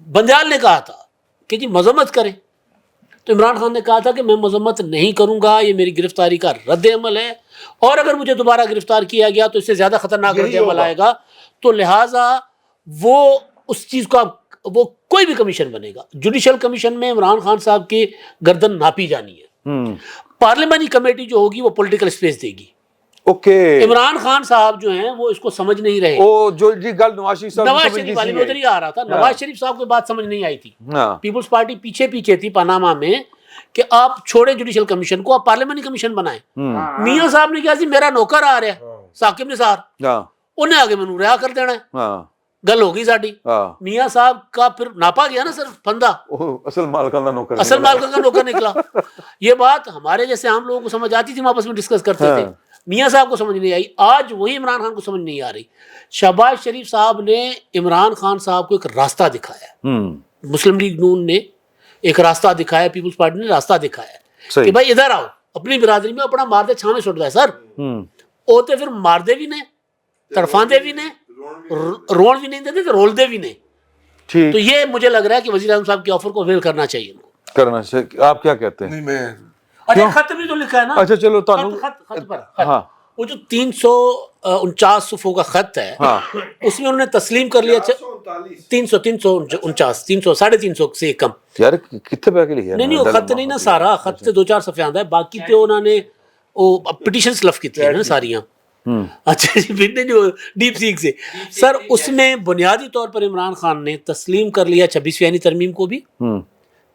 बंदयाल ने कहा था कि जी मजम्मत करें, तो इमरान खान ने कहा था कि मैं मजम्मत नहीं करूंगा, ये मेरी गिरफ्तारी का रद्द अमल है, और अगर मुझे दोबारा गिरफ्तार किया गया तो इससे ज़्यादा खतरनाक रद्द अमल आएगा, तो लिहाजा वो उस चीज़ का वो कोई भी कमीशन बनेगा, जुडिशल कमीशन में इमरान खान साहब की गर्दन नापी जानी है। पार्लियामानी कमेटी जो होगी वो पॉलिटिकल स्पेस देगी। ओके, इमरान खान साहब जो हैं वो इसको समझ नहीं रहे। ओ जो जी गल नवाज शरीफ साहब वाली में उधर ही आ रहा था, नवाज शरीफ साहब को बात समझ नहीं आई थी। पीपुल्स पार्टी पीछे पीछे थी पनामा में कि आप छोड़े जुडिशल कमीशन को, आप पार्लियामानी कमीशन बनाएं। मियां साहब ने कहा जी मेरा नौकर आ रहा है साकिब निसार, उन्हें आगे मैनू रिहा कर देना है, गल होगी साडी। मियां साहब का फिर नापा गया ना सर फंदा, असल मालकान का नौकर, असल मालकान का नौकर निकला। ये बात हमारे जैसे आम लोगों को समझ आती थी, हम आपस में डिस्कस करते थे, मियां साहब को समझ नहीं आई। आज वही इमरान खान को समझ नहीं आ रही। शहबाज शरीफ साहब ने इमरान खान साहब को एक रास्ता दिखाया, मुस्लिम लीग नून ने एक रास्ता दिखाया, पीपुल्स पार्टी ने रास्ता दिखाया कि भाई इधर आओ, अपनी बिरादरी में अपना मारदे छावे सुट दे सर, ओते फिर मारदे भी ने, तड़फांदे भी ने, रोल भी नहीं देते तो रोलदे भी नहीं। ठीक, तो ये मुझे लग रहा है कि वज़ीर आज़म साहब की ऑफर को अवेल करना चाहिए उनको। करना चाहिए। आप क्या कहते हैं? नहीं मैं अच्छा खत भी तो लिखा है ना। अच्छा चलो खत पर हाँ, वो जो 349 सुफ़ों का खत है, उसमें उन्होंने तस्लीम कर लिया 349 350 से कम। यार कितने पैके लिखे? नहीं वो खत नहीं ना, सारा खत से 2-4 सफ़े आंदा है, बाकी तो उन्होंने वो पिटिशंस लफ की थी ना सारियां। अच्छा जी, डीप सीक से सर उसमें बुनियादी तौर पर इमरान खान ने तस्लीम कर लिया 26वीं आईनी तरमीम को भी,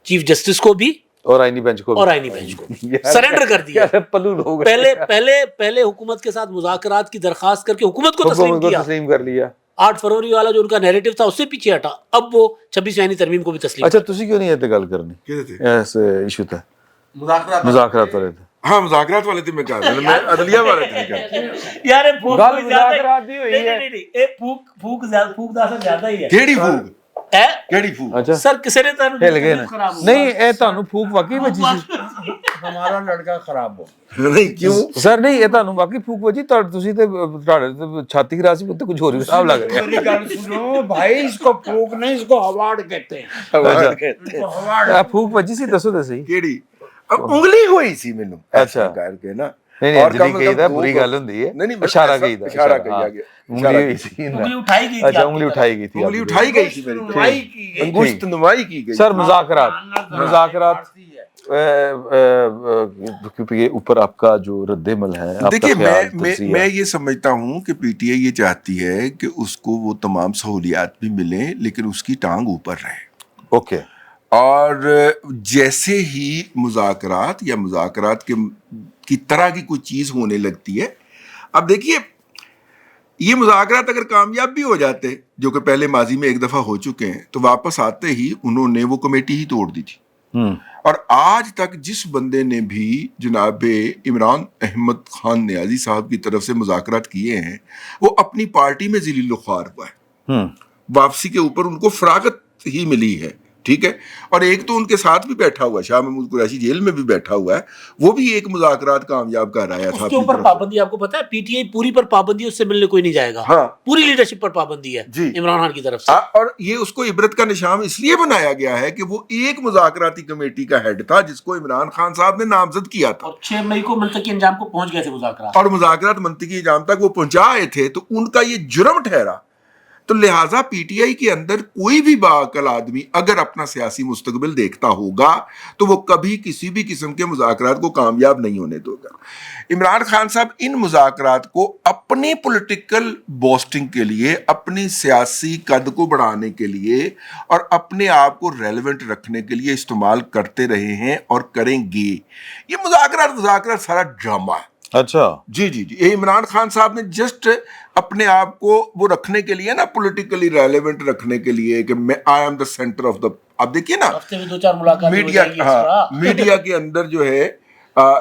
चीफ जस्टिस को भी, और आईनी बेंच को सरेंडर कर दिया। पल्लू लोग पहले हुकूमत के साथ मुज़ाकरात की दरखास्त करके हुकूमत को तस्लीम कर लिया। 8 फरवरी वाला जो उनका नैरेटिव था उससे पीछे हटा, अब वो 26वीं आईनी तरमीम को भी तस्लीम। अच्छा तुसी क्यों नहीं आते गल करनी? ऐसे इशू था मुज़ाकरात हो रहे थे। हाँ मुज़ाकरात वाले तो मैं कह रहा मैं अदलिया वाले तो नहीं कहता यार ये फूक गल कोई ज्यादा मुज़ाकरात दी हुई नहीं है। नहीं नहीं ये फूक ਦਾ ਅਸਰ ਜ਼ਿਆਦਾ ਹੀ ਹੈ केड़ी फूक ਹੈ केड़ी फूक अच्छा ਸਰ ਕਿਸੇ ਨੇ ਤੁਹਾਨੂੰ हिल गए ने ਖਰਾਬ हो नहीं ਇਹ ਤੁਹਾਨੂੰ ਫੂਕ ਵਾਕਈ ਵੱਜੀ ਸੀ हमारा लड़का खराब हो नहीं क्यों ਸਰ ਨਹੀਂ ਇਹ ਤੁਹਾਨੂੰ ਵਾਕਈ ਫੂਕ ਵੱਜੀ ਤੁਸੀਂ ਤੇ ਤੁਹਾਡੇ ਤੇ ਛਾਤੀ ਖਰਾਬ ਸੀ ਉੱਤੇ ਕੁਝ ਹੋਰ ਹੀ ਹਿਸਾਬ ਲੱਗ ਰਿਹਾ मेरी गल सुनो भाई, इसको फूक नहीं, इसको हवाड़ कहते हैं। इसको हवाड़ ਆ ਫੂਕ ਵੱਜੀ ਸੀ ਦੱਸੋ ਤਾਂ ਸਹੀ केड़ी अब उंगली हुई सी मैनू अच्छा। करके ना ਨਹੀਂ ਨਹੀਂ और ਅੰਜਲੀ कम से ਕਹੀਦਾ कम ਬੁਰੀ दो- ਗੱਲ ਹੁੰਦੀ ਹੈ नहीं नहीं ਇਸ਼ਾਰਾ ऐसा- ਕਹੀਦਾ इशारा किया हाँ। गया ਉਂਗਲੀ ਹੋਈ ਸੀ ਉਂਗਲੀ ਉਠਾਈ ਗਈ अच्छा उंगली उठाई गई थी उंगली आपकी। उठाई गई थी मेरी सुनवाई की गई। अंगुश्त नुमाई की गई सर मुज़ाकरात के ऊपर आपका जो रद्देमल है आपका देखिए ख्याल, मैं तज्ज़िया। ये समझता हूँ कि पीटीआई ये चाहती है कि उसको वो तमाम सहूलियात भी मिले लेकिन उसकी टांग ऊपर रहे। ओके और जैसे ही मुज़ाकरात या मुज़ाकरात की तरह की कोई चीज़ होने लगती है, अब देखिए ये मुज़ाकरात अगर कामयाब भी हो जाते, जो कि पहले माजी में एक दफ़ा हो चुके हैं, तो वापस आते ही उन्होंने वो कमेटी ही तोड़ दी थी। और आज तक जिस बंदे ने भी जनाब इमरान अहमद खान न्याजी साहब की तरफ से मुज़ाकरात किए हैं, वो अपनी पार्टी में ज़िलील ख्वार हुआ है। वापसी के ऊपर उनको फरागत ही मिली है, ठीक है। और एक तो उनके साथ भी बैठा हुआ है, शाह महमूद कुरैशी जेल में भी बैठा हुआ है, वो भी एक मुज़ाकरात कामयाब कर आया था। उसके ऊपर पाबंदी आपको पता है, पीटीआई पूरी पर पाबंदी, उससे मिलने कोई नहीं जाएगा। हाँ। पूरी लीडरशिप पर पाबंदी है जी। इमरान खान की तरफ से। और ये उसको इबरत का निशान इसलिए बनाया गया है कि वो एक मुज़ाकराती कमेटी का हेड था जिसको इमरान खान साहब ने नामजद किया था, और 6 मई को मुल्तकी अंजाम को पहुंच गए थे मुज़ाकरात, और मुज़ाकरात मंतकी इंजाम तक वो पहुंचाए थे, तो उनका ये जुर्म ठहरा। तो लिहाजा पीटीआई के अंदर कोई भी बाअक्ल आदमी अगर अपना सियासी मुस्तकबिल देखता होगा तो वो कभी किसी भी किस्म के मुज़ाकरात को कामयाब नहीं होने देगा। इमरान खान साहब इन मुज़ाकरात को अपनी पॉलिटिकल बोस्टिंग के लिए, अपनी सियासी कद को बढ़ाने के लिए और अपने आप को रेलेवेंट रखने के लिए इस्तेमाल करते रहे हैं और करेंगे। ये मुज़ाकरात सारा ड्रामा है। अच्छा जी जी जी, ये इमरान खान साहब ने जस्ट अपने आप को वो रखने के लिए ना, पॉलिटिकली रेलेवेंट रखने के लिए कि मैं I am the centre of the, आप देखिए ना हफ्ते में 2-4 मुलाकातें हो मीडिया, जाएंगी हाँ एक्स्ट्रा। मीडिया के अंदर जो है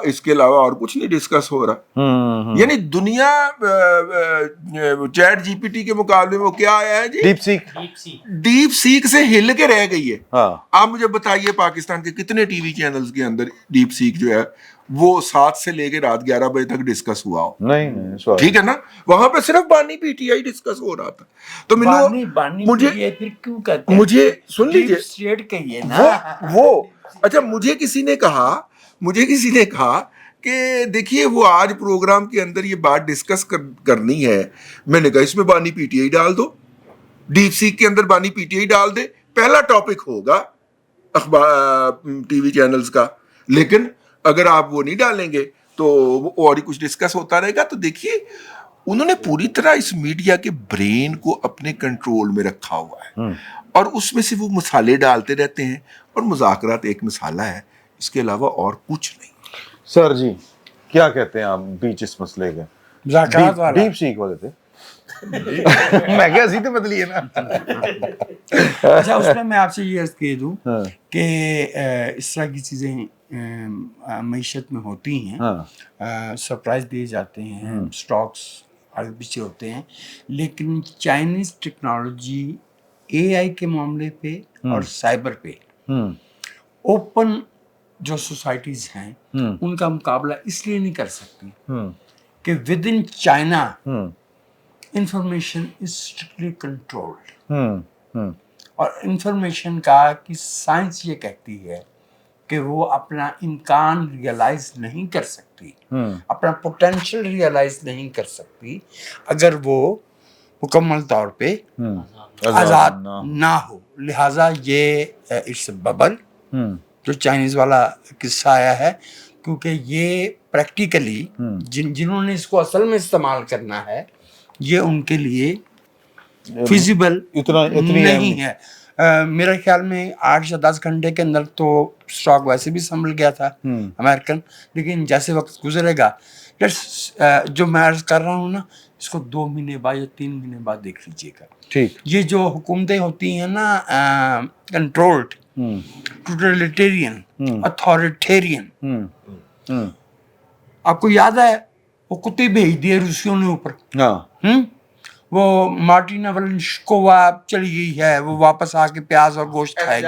इसके अलावा और कुछ नहीं डिस्कस हो रहा। यानी दुनिया चैट जीपीटी के मुकाबले में वो क्या आया है जी, डीप सीक से हिल के रह गई है। हाँ। आप मुझे बताइए पाकिस्तान के कितने टीवी चैनल्स के अंदर डीप सीक जो है वो 7 से लेकर रात 11 बजे तक डिस्कस हुआ हो? नहीं ठीक है ना, वहां पे सिर्फ बानी पीटीआई डिस्कस हो रहा था। तो बानी मुझे फिर क्यों कहते हैं? मुझे सुन लीजिए, स्टेट कहिए ना। वो अच्छा, मुझे किसी ने कहा कि देखिए वो आज प्रोग्राम के अंदर ये बात डिस्कस करनी है। मैंने कहा इसमें बानी पीटीआई डाल दो, डीप सीक के अंदर बानी पीटीआई डाल दे, पहला टॉपिक होगा अखबार टीवी चैनल्स का। लेकिन अगर आप वो नहीं डालेंगे तो वो और ही कुछ डिस्कस होता रहेगा। तो देखिए उन्होंने पूरी तरह इस मीडिया के ब्रेन को अपने कंट्रोल में रखा हुआ है और उसमें से वो मसाले डालते रहते हैं, और मुज़ाकरात एक मसाला है, इसके अलावा और कुछ नहीं। सर जी क्या कहते हैं आप बीच इस मसले के? मुज़ाकरात वाला डीप सीक वाले थे मैं क्या सीधे बदली है ना। अच्छा, उसमें मैं आपसे ये अर्ज कह दूं कि इस तरह की चीज़ें मईशत में होती हैं। सरप्राइज दिए जाते हैं, स्टॉक्स आगे पीछे होते हैं, लेकिन चाइनीज़ टेक्नोलॉजी एआई के मामले पे और साइबर पे ओपन जो सोसाइटीज़ हैं उनका मुकाबला इसलिए नहीं कर सकती कि with in China information is strictly controlled. और इंफॉर्मेशन का कि साइंस ये कहती है कि वो अपना इम्कान रियलाइज नहीं कर सकती, अपना पोटेंशियल रियलाइज नहीं कर सकती अगर वो मुकम्मल तौर पे आज़ाद ना हो। लिहाजा ये इट्स बबल जो चाइनीज़ वाला किस्सा आया है, क्योंकि ये प्रैक्टिकली जिन्होंने इसको असल में इस्तेमाल करना है ये उनके लिए फिजिबल नहीं है। मेरे ख्याल में 8 या 10 घंटे के अंदर तो स्टॉक वैसे भी संभल गया था अमेरिकन, लेकिन जैसे वक्त गुजरेगा, जो मैं अर्ज कर रहा हूँ ना, इसको 2 महीने बाद या 3 महीने बाद देख लीजिएगा। ठीक, ये जो हुकूमतें होती हैं ना कंट्रोल्ड, टोटलिटेरियन, अथॉरिटेरियन, आपको याद है वो कुत्ते भेज दिए रूसियों ने ऊपर, हाँ वो मार्टिना वलनस्कोवा चली गई है, वो वापस आके प्याज और गोश्त खाएगी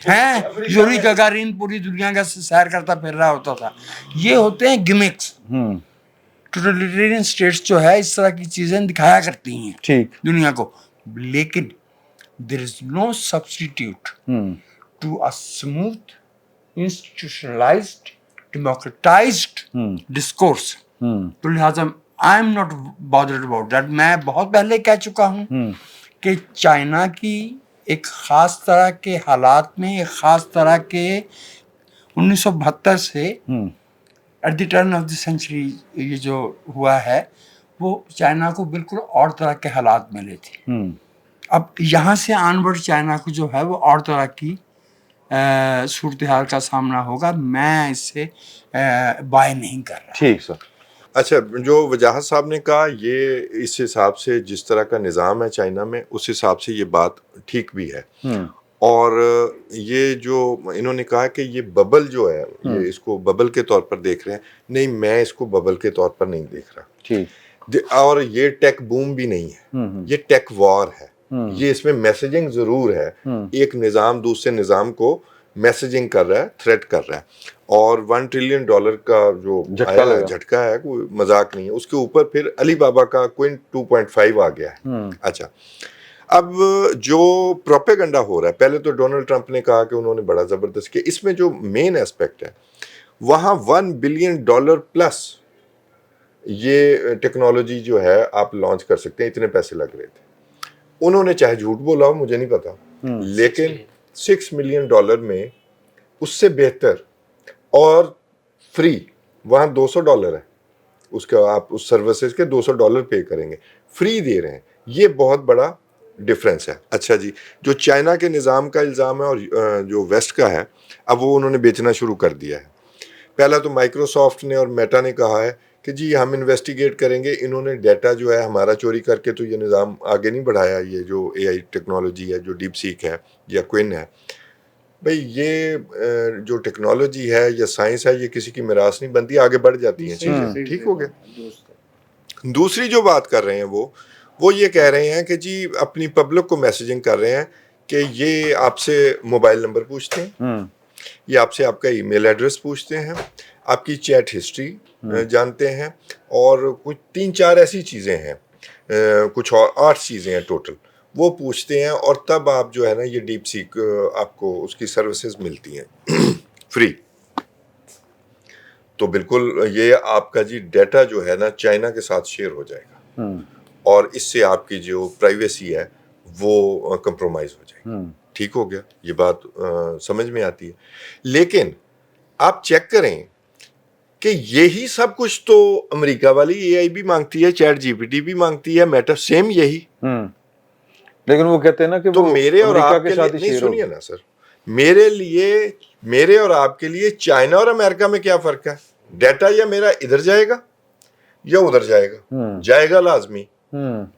हैं। यूरी गगारिन पूरी दुनिया का सैर करता फिर रहा होता था। ये होते हैं गिमिक्स। टोटलिटेरियन स्टेट्स जो है इस तरह की चीजें दिखाया करती हैं ठीक दुनिया को, लेकिन there is no substitute to a smooth institutionalised democratised discourse. तो लिहाजा I am not bothered about that. मैं बहुत पहले कह चुका हूँ कि चाइना की एक ख़ास तरह के हालात में, एक ख़ास तरह के 1972 से at the turn of the century ये जो हुआ है, वो चाइना को बिल्कुल और तरह के हालात मिले थे। अब यहाँ से ऑनवर्ड चाइना को जो है वो और तरह की सूरत हाल का सामना होगा। मैं इससे बाय नहीं कर रहा। ठीक सर। अच्छा, जो वजाहत साहब ने कहा, ये इस हिसाब से जिस तरह का निज़ाम है चाइना में, उस हिसाब से ये बात ठीक भी है। और ये जो इन्होंने कहा कि ये बबल जो है, ये इसको बबल के तौर पर देख रहे हैं, नहीं, मैं इसको बबल के तौर पर नहीं देख रहा। ठीक। और ये टेक बूम भी नहीं है, ये टेक वॉर है। ये इसमें मैसेजिंग ज़रूर है, एक निज़ाम दूसरे निज़ाम को मैसेजिंग कर रहा है, थ्रेट कर रहा है। और $1 ट्रिलियन का जो झटका है कोई मजाक नहीं है। उसके ऊपर फिर अली बाबा का क्विंट 2.5 आ गया है। अच्छा, अब जो प्रोपेगेंडा हो रहा है, पहले तो डोनाल्ड ट्रंप ने कहा कि उन्होंने बड़ा ज़बरदस्त किया। इसमें जो मेन एस्पेक्ट है, वहाँ $1 बिलियन प्लस ये टेक्नोलॉजी जो है आप लॉन्च कर सकते हैं, इतने पैसे लग रहे थे। उन्होंने चाहे झूठ बोला हो, मुझे नहीं पता, लेकिन $6 मिलियन में उससे बेहतर और फ्री वहाँ $200 है, उसका आप उस सर्विसेज के $200 पे करेंगे, फ्री दे रहे हैं। ये बहुत बड़ा डिफरेंस है। अच्छा जी, जो चाइना के निज़ाम का इल्ज़ाम है और जो वेस्ट का है, अब वो उन्होंने बेचना शुरू कर दिया है। पहला तो माइक्रोसॉफ्ट ने और मेटा ने कहा है कि जी हम इन्वेस्टिगेट करेंगे, इन्होंने डाटा जो है हमारा चोरी करके तो ये निज़ाम आगे नहीं बढ़ाया। ये जो AI टेक्नोलॉजी है, जो डीप सीक है या क्विन है, भाई ये जो टेक्नोलॉजी है या साइंस है, ये किसी की मिरास नहीं बनती, आगे बढ़ जाती है चीज़ें। ठीक हो गया। दूसरी जो बात कर रहे हैं वो ये कह रहे हैं कि जी अपनी पब्लिक को मैसेजिंग कर रहे हैं कि ये आपसे मोबाइल नंबर पूछते हैं, ये आपसे आपका ईमेल एड्रेस पूछते हैं, आपकी चैट हिस्ट्री जानते हैं, और कुछ 3-4 ऐसी चीज़ें हैं, कुछ और 8 चीज़ें हैं टोटल, वो पूछते हैं। और तब आप जो है ना, ये डीप सीक आपको उसकी सर्विसेज मिलती हैं फ्री। तो बिल्कुल ये आपका जी डाटा जो है ना चाइना के साथ शेयर हो जाएगा, और इससे आपकी जो प्राइवेसी है वो कंप्रोमाइज़ हो जाएगी। ठीक हो गया, ये बात समझ में आती है। लेकिन आप चेक करें कि यही सब कुछ तो अमेरिका वाली AI भी मांगती है, चैट GPT भी मांगती है, मेटा सेम यही। लेकिन वो कहते हैं ना कि तो वो मेरे और आपके लिए नहीं, सुनिए ना सर, मेरे और आपके लिए चाइना और अमेरिका में क्या फर्क है? डाटा या मेरा इधर जाएगा या उधर जाएगा, जाएगा लाजमी।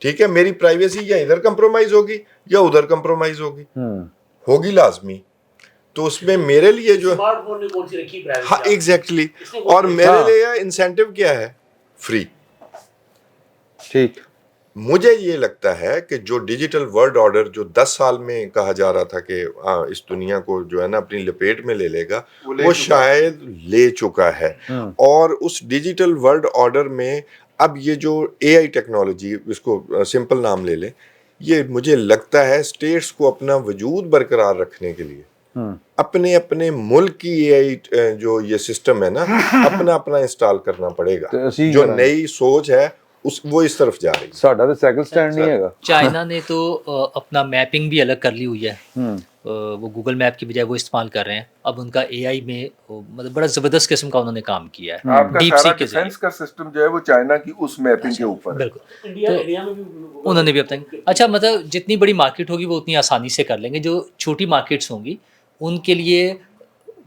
ठीक है, मेरी प्राइवेसी या इधर कंप्रोमाइज होगी या उधर कंप्रोमाइज होगी, होगी लाजमी। तो उसमें मेरे लिए जो स्मार्टफोन ने कौन सी रखी प्राइवेसी? हाँ एग्जैक्टली, और मेरे लिए इंसेंटिव क्या है? फ्री। ठीक। मुझे ये लगता है कि जो डिजिटल वर्ल्ड ऑर्डर जो 10 साल में कहा जा रहा था कि इस दुनिया को जो है ना अपनी लपेट में ले लेगा, वो शायद ले चुका है। और उस डिजिटल वर्ल्ड ऑर्डर में अब ये जो AI टेक्नोलॉजी, इसको सिंपल नाम ले लें, ये मुझे लगता है स्टेट्स को अपना वजूद बरकरार रखने के लिए अपने अपने मुल्क की AI जो ये सिस्टम है ना अपना अपना इंस्टॉल करना पड़ेगा। जो नई सोच है वो इस तरफ जा रही है। साडा तो साइकिल स्टैंड नहीं है। चाइना ने तो अपना मैपिंग भी अलग कर ली हुई है, वो गूगल मैप की बजाय वो इस्तेमाल कर रहे हैं। अब उनका AI में मतलब बड़ा जबरदस्त किस्म का उन्होंने काम किया है। आपका सारा डिफेंस का सिस्टम जो है वो चाइना की उस मैपिंग के ऊपर है। बिल्कुल, इंडिया में भी उन्होंने भी अपना अच्छा, मतलब जितनी बड़ी मार्केट होगी वो उतनी आसानी से कर लेंगे। जो छोटी मार्केट्स होंगी उनके लिए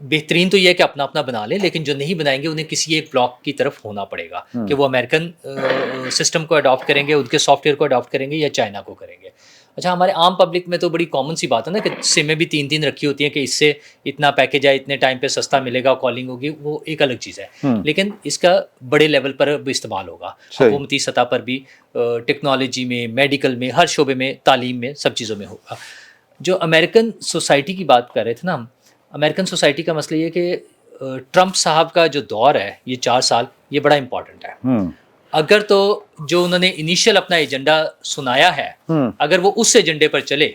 बेहतरीन तो ये है कि अपना अपना बना लें, लेकिन जो नहीं बनाएंगे उन्हें किसी एक ब्लॉक की तरफ होना पड़ेगा कि वो अमेरिकन सिस्टम को अडॉप्ट करेंगे, उनके सॉफ्टवेयर को अडॉप्ट करेंगे या चाइना को करेंगे। अच्छा हमारे आम पब्लिक में तो बड़ी कॉमन सी बात है ना कि सिमें भी 3-3 रखी होती हैं कि इससे इतना पैकेज है, इतने टाइम पे सस्ता मिलेगा, कॉलिंग होगी, वो एक अलग चीज़ है। लेकिन इसका बड़े लेवल पर अब इस्तेमाल होगा, हुकूमती सतह पर भी, टेक्नोलॉजी में, मेडिकल में, हर शोबे में, तालीम में, सब चीज़ों में होगा। जो अमेरिकन सोसाइटी की बात कर रहे थे ना हम, अमेरिकन सोसाइटी का मसला ये कि ट्रंप साहब का जो दौर है ये 4 साल, ये बड़ा इम्पॉर्टेंट है। अगर तो जो उन्होंने इनिशियल अपना एजेंडा सुनाया है, अगर वो उस एजेंडे पर चले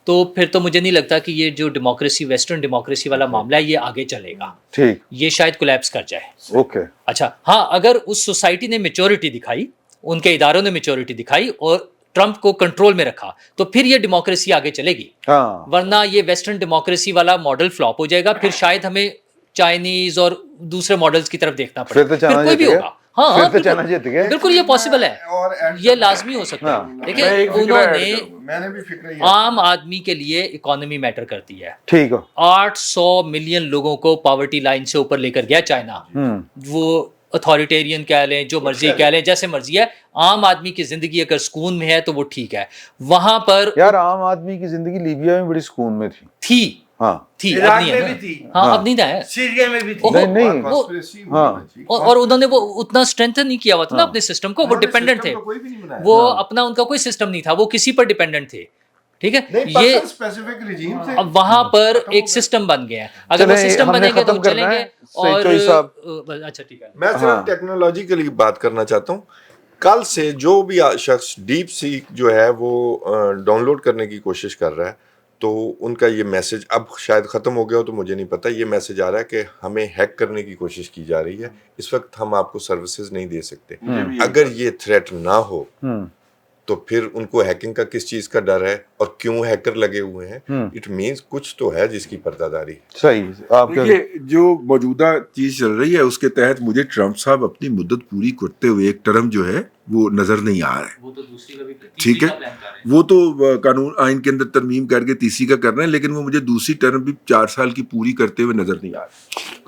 तो फिर तो मुझे नहीं लगता कि ये जो डेमोक्रेसी, वेस्टर्न डेमोक्रेसी वाला मामला है, ये आगे चलेगा। ठीक, ये शायद कोलैप्स कर जाए। ओके, अच्छा हाँ, अगर उस सोसाइटी ने मेच्योरिटी दिखाई, उनके इदारों ने मेच्योरिटी दिखाई और ट्रंप को कंट्रोल में रखा, तो फिर ये डेमोक्रेसी आगे चलेगी। हाँ, वरना ये वेस्टर्न डेमोक्रेसी वाला मॉडल फ्लॉप हो जाएगा, फिर शायद हमें चाइनीज और दूसरे मॉडल्स की तरफ देखना पड़ेगा, फिर कोई भी होगा। हाँ हाँ, बिल्कुल ये पॉसिबल है, ये लाजमी हो सकता है। देखिए उन्होंने, मैंने भी फिक्र आम आदमी के लिए इकोनॉमी मैटर करती है। ठीक है, 800 मिलियन लोगों को पॉवर्टी लाइन से ऊपर लेकर गया चाइना। वो अथॉरिटेरियन कह लें, जो मर्जी कह लें, जैसे मर्जी है, आम आदमी की जिंदगी अगर सुकून में है तो वो ठीक है। वहां पर यार आम आदमी की जिंदगी लीबिया में बड़ी सुकून में थी। हाँ, थी, अब इराक नहीं में है भी ना। थी, हाँ अब नहीं है, सीरिया में भी थी। नहीं, और उन्होंने वो उतना स्ट्रेंथन नहीं किया हुआ था ना अपने सिस्टम को, वो डिपेंडेंट थे, वो अपना उनका कोई सिस्टम नहीं था, वो किसी पर डिपेंडेंट थे। ठीक है, ये स्पेसिफिक रिजीम थे। अब वहां पर एक सिस्टम बन गया है, अगर वो सिस्टम बनेंगे तो चलेंगे। और अच्छा ठीक है, मैं सिर्फ टेक्नोलॉजिकली बात करना चाहता हूँ। कल से जो भी शख्स डीप सीक जो है वो डाउनलोड करने की कोशिश कर रहा है, तो उनका ये मैसेज अब शायद ख़त्म हो गया हो तो मुझे नहीं पता, ये मैसेज आ रहा है कि हमें हैक करने की कोशिश की जा रही है, इस वक्त हम आपको सर्विसेज नहीं दे सकते। अगर ये थ्रेट ना हो तो फिर उनको हैकिंग का किस चीज़ का डर है और क्यों हैकर लगे हुए हैं? इट मीन्स कुछ तो है जिसकी पर्दादारी। सही, देखिए जो मौजूदा चीज चल रही है उसके तहत मुझे ट्रंप साहब अपनी मुद्दत पूरी करते हुए एक टर्म जो है वो नजर नहीं आ रहा है। वो तो दूसरी का भी, ठीक है, वो तो कानून आइन के अंदर तरमीम करके तीसरी का कर रहे हैं, लेकिन वो मुझे दूसरी टर्म भी 4 साल की पूरी करते हुए नजर नहीं आ रहा।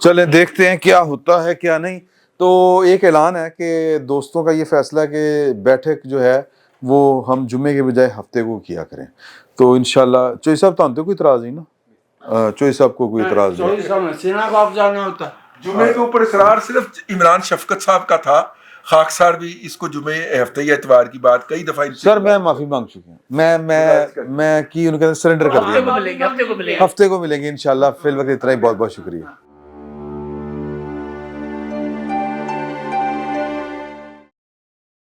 चले देखते हैं क्या होता है क्या नहीं। तो एक ऐलान है कि दोस्तों का ये फैसला है कि बैठक जो है वो हम जुम्मे के बजाय हफ्ते को किया करें। तो इंशाल्लाह चोई साहब तो कोई इतराज नहीं ना, चोई साहब को कोई इतराज नहीं। जुम्मे के ऊपर इसरार सिर्फ इमरान शफकत साहब का था, खाकसार भी इसको जुम्मे हफ्ते या इतवार की बात कई दफा। सर मैं माफी मांग चुकी हूँ, मैं की उनके सरेंडर कर दिया। हफ्ते को मिलेंगे हफ्ते को मिलेंगे इंशाल्लाह। फिल वक्त इतना ही, बहुत बहुत शुक्रिया।